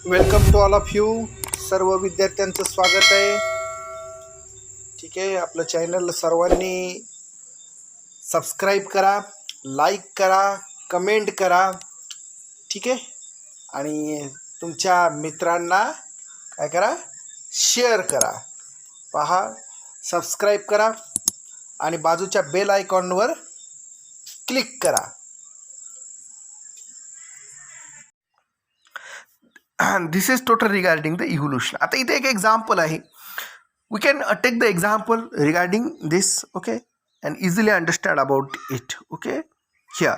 Welcome to all of you. सर्व विद्यार्थ्यांचं स्वागत आहे. ठीक आहे, आपलं चॅनल सर्वांनी सबस्क्राईब करा, लाईक करा, कमेंट करा. ठीक आहे, आणि तुमच्या मित्रांना काय करा, शेअर करा. पहा, सबस्क्राईब करा आणि बाजूच्या बेल आयकॉनवर क्लिक करा. This is total regarding the evolution. आता इथे एक एक्झाम्पल आहे. We can take the example regarding this, okay, and easily understand about it. Okay, here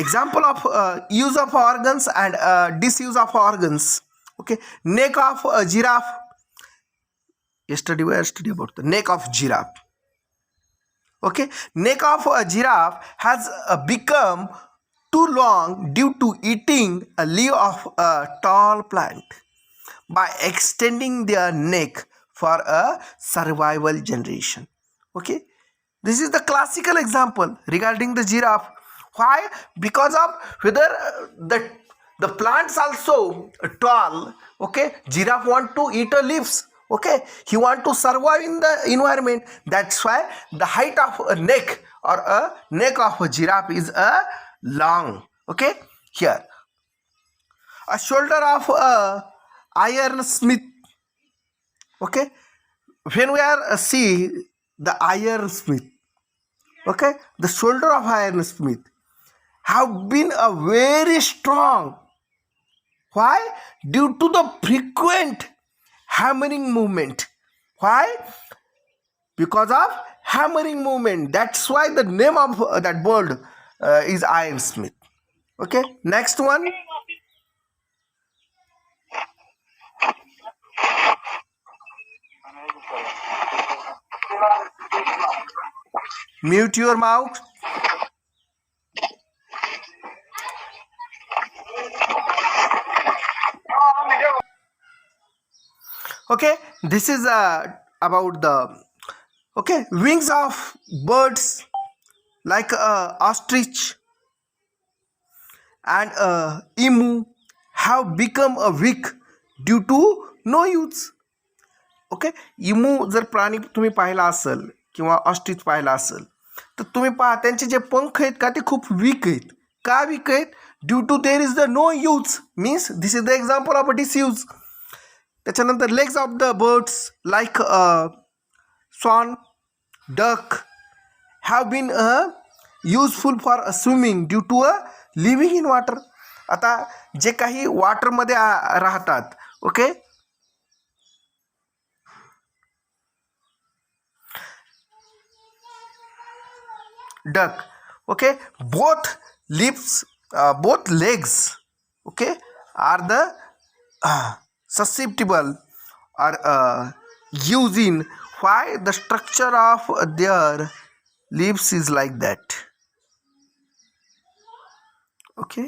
example of use of organs and disuse of organs. Okay, neck of a giraffe. Yesterday we studied about the neck of giraffe. Okay, neck of a giraffe has become too long due to eating a leaf of a tall plant by extending their neck for a survival generation. Okay, this is the classical example regarding the giraffe. Why? Because of whether the plants also tall. Okay, giraffe want to eat a leaves. Okay, he want to survive in the environment. That's why the height of a neck or a neck of a giraffe is a long. Okay, here a shoulder of a iron smith. Okay, when we are see the iron smith, okay, the shoulder of iron smith have been a very strong. Why? Due to the frequent hammering movement. Why? Because of hammering movement. That's why the name of that bird is iron smith. Okay, next one. Mute your mouth. Okay, this is about the wings of birds like ostrich and emu have become a weak due to no use. Okay, emu जर प्राणी तुम्ही पाहिला असेल किंवा ostrich पाहिला असेल तर तुम्ही पहा त्यांचे जे पंख आहेत का ते खूप वीक आहेत. का वीक आहेत? Due to there is the no use. Means this is the example of a disuse. त्याच्यानंतर legs of the birds like swan, duck have been useful for swimming due to a living in water. आता जे काही वॉटरमध्ये राहतात, okay, duck, okay, both legs, okay, are the susceptible or using. Why? The structure of their lips is like that. Okay,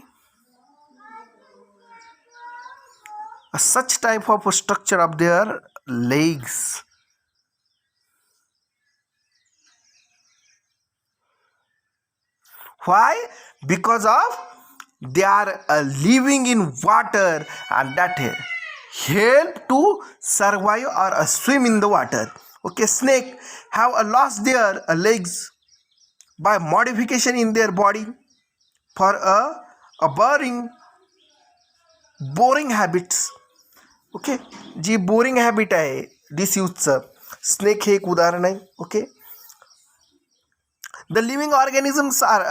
such type of structure of their legs. Why? Because of they are living in water and that help to survive or swim in the water. Okay, snake have lost their legs by modification in their body for a boring habits. Okay, जी boring habit आहे डिसयूजचं, snake हे एक उदाहरण आहे. Okay, the living organisms are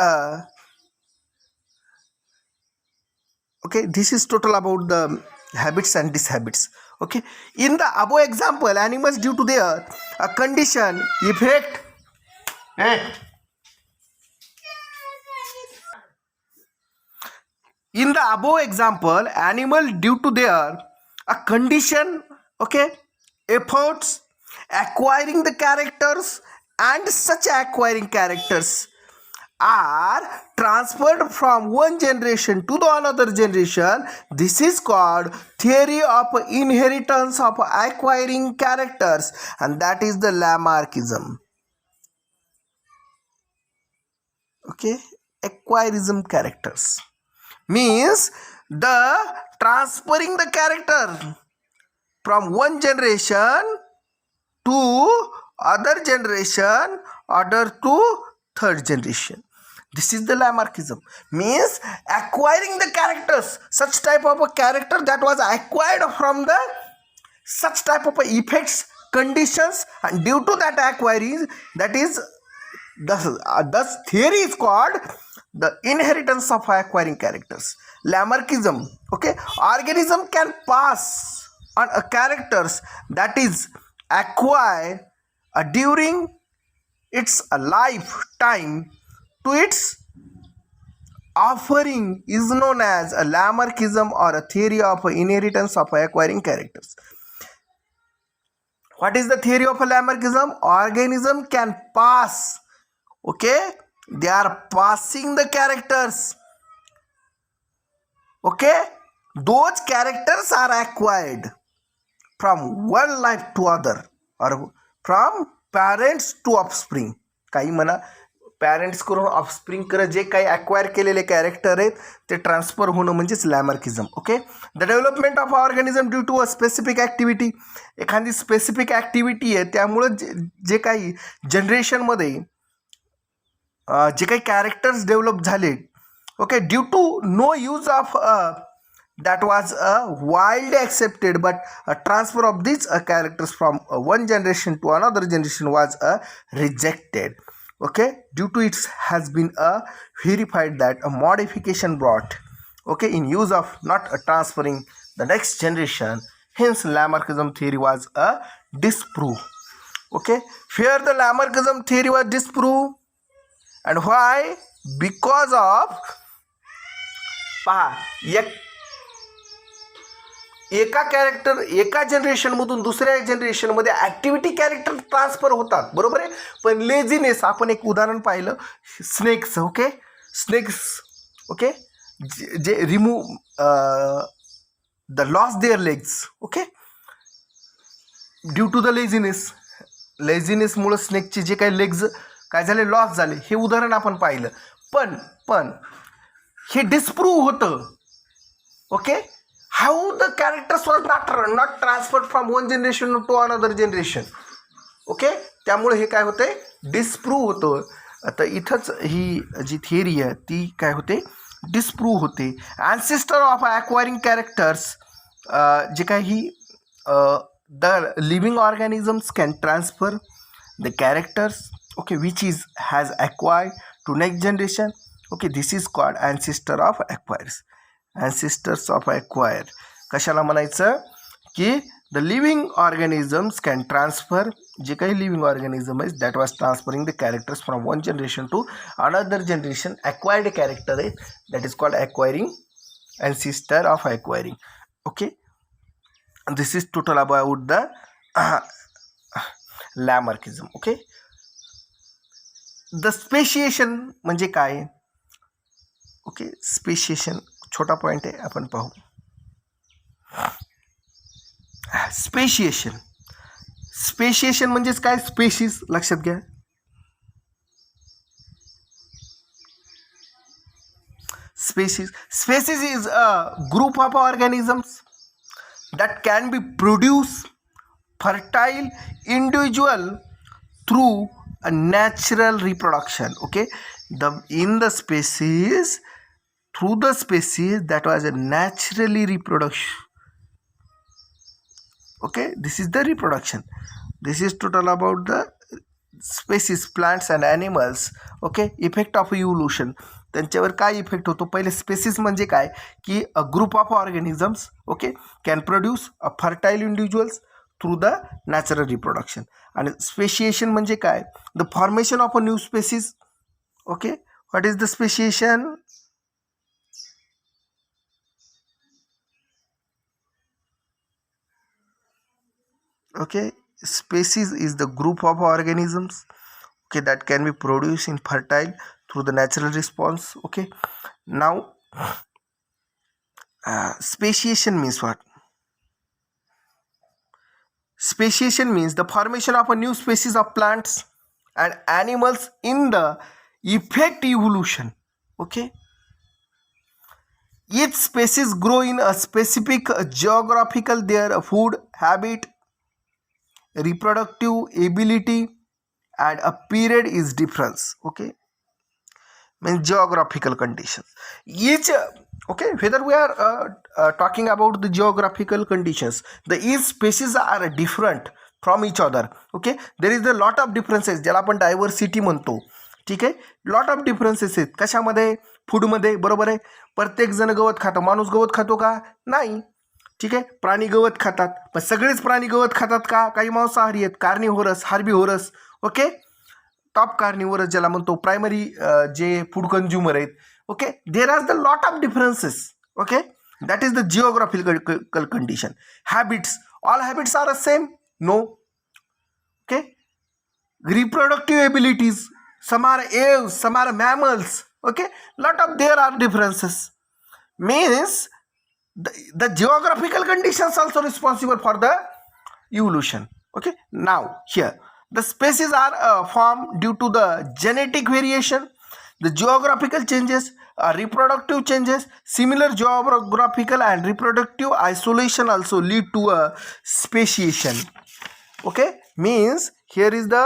okay, this is total about the habits and dishabits. Okay, in the above example, animals due to their condition effect in the above example, animal due to their condition, okay, efforts acquiring the characters, and such acquiring characters are transferred from one generation to the another generation. This is called theory of inheritance of acquiring characters, and that is the Lamarckism. Okay, acquirism characters. means the transferring the character from one generation to other generation order to third generation. This is the Lamarckism, means acquiring the characters, such type of a character that was acquired from the such type of effects, conditions, and due to that acquiring, that is thus theory is called the inheritance of acquiring characters. Lamarckism. Okay, organism can pass on a characters that is acquired during its lifetime to its offering is known as a Lamarckism or a theory of inheritance of acquiring characters. What is the theory of a Lamarckism? Organism can pass. Okay, they are passing the characters. Okay, those characters are acquired from one life to other or from parents to offspring. काही म्हणा parents करून offspring करत जे काही acquire केलेले character आहेत ते transfer होणं म्हणजेच Lamarckism. Okay, the development of organism due to a specific activity. एखादी स्पेसिफिक ॲक्टिव्हिटी आहे त्यामुळं जे काही जनरेशनमध्ये जे काही कॅरेक्टर्स डेव्हलप झाले. Okay, due to no use of that was widely accepted, but a transfer of these characters from one generation to another generation was rejected. Okay, due to it has been verified that a modification brought, okay, in use of not transferring the next generation. Hence Lamarckism theory was disproved. Okay, here the Lamarckism theory was disproved, and why? Because of एका character एका जनरेशनमधून दुसऱ्या जनरेशनमध्ये activity character transfer होतात, बरोबर आहे. पण laziness, आपण एक उदाहरण पाहिलं स्नेक्स. ओके, स्नेक्स ओके जे remove the loss their legs. Okay, due to the लेझीनेसमुळं स्नेकचे जे काही लेग्स काय झाले, लॉस झाले, हे उदाहरण आपण पाहिलं. पण हे डिस्प्रूव्ह होतं. Okay, how the characters was not transferred from one generation to another generation. Okay, त्यामुळे हे काय होते, डिस्प्रूव्ह होतं. आता इथंच ही जी थिअरी आहे ती काय होते, डिस्प्रूव्ह होते. ॲन्सेस्टर ऑफ ॲक्वायरिंग कॅरेक्टर्स, जे काही the living organisms can transfer the characters, okay, which is has acquired to next generation. Okay, this is called ancestor of acquires. Ancestors of acquire कशाला म्हणायचं की the living organisms can transfer, जे काही living organism आहे that was transferring the characters from one generation to another generation. Acquired character आहे that is called acquiring, ancestor of acquiring. Okay, this is total about the लॅमर्किझम. Okay, the speciation म्हणजे काय. Okay, speciation छोटा point आहे, आपण पाहू. Speciation म्हणजेच काय, species लक्षात घ्या. Species is a group of organisms that can be produce fertile individual through a natural reproduction. Okay, in the species, through the species that was a naturally reproduction. Okay, this is the reproduction. This is total about the species, plants and animals. Okay, effect of evolution. त्यांच्यावर काय effect होतो. पहिले spaces म्हणजे काय की a group of organisms, okay, can produce a fertile individuals through the natural reproduction. आणि speciation म्हणजे काय, the formation of a new species. Okay, what is the speciation. Okay, species is the group of organisms, okay, that can be produced in fertile through the natural response. Okay, now speciation means what. Speciation means the formation of a new species of plants and animals in the effect evolution. Okay, each species grow in a specific geographical their food habit, reproductive ability, and a period is difference. Okay, means geographical conditions. Each okay, whether we are talking about the geographical conditions, the each species are different from each other. Okay, there is a lot of differences ज्याला आपण diversity म्हणतो. ठीक आहे, lot of differences आहेत कशामध्ये, फूडमध्ये. बरोबर आहे, प्रत्येक जण गवत खातो. माणूस गवत खातो का? नाही. ठीक आहे, प्राणी गवत खातात, पण सगळेच प्राणी गवत खातात का? काही मांसाहारी आहेत, कार्निव्होरस, हार्बिव्होरस. ओके, टॉप कार्निव्होरस ज्याला म्हणतो, प्रायमरी जे फूड कंझ्युमर आहेत. Okay, there are the lot of differences. Okay, that is the geographical condition. Habits, all habits are same? No. Okay, reproductive abilities, some are aves, some are mammals. Okay, lot of there are differences. Means the geographical conditions also responsible for the evolution. Okay, now here the species are formed due to the genetic variation, the geographical changes, reproductive changes. Similar geographical and reproductive isolation also lead to a speciation. Okay, means here is the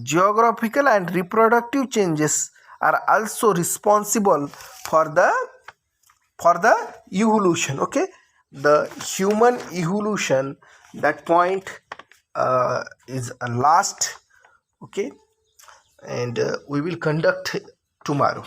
geographical and reproductive changes are also responsible for the evolution. Okay, the human evolution, that point is last. Okay, and we will conduct tomorrow.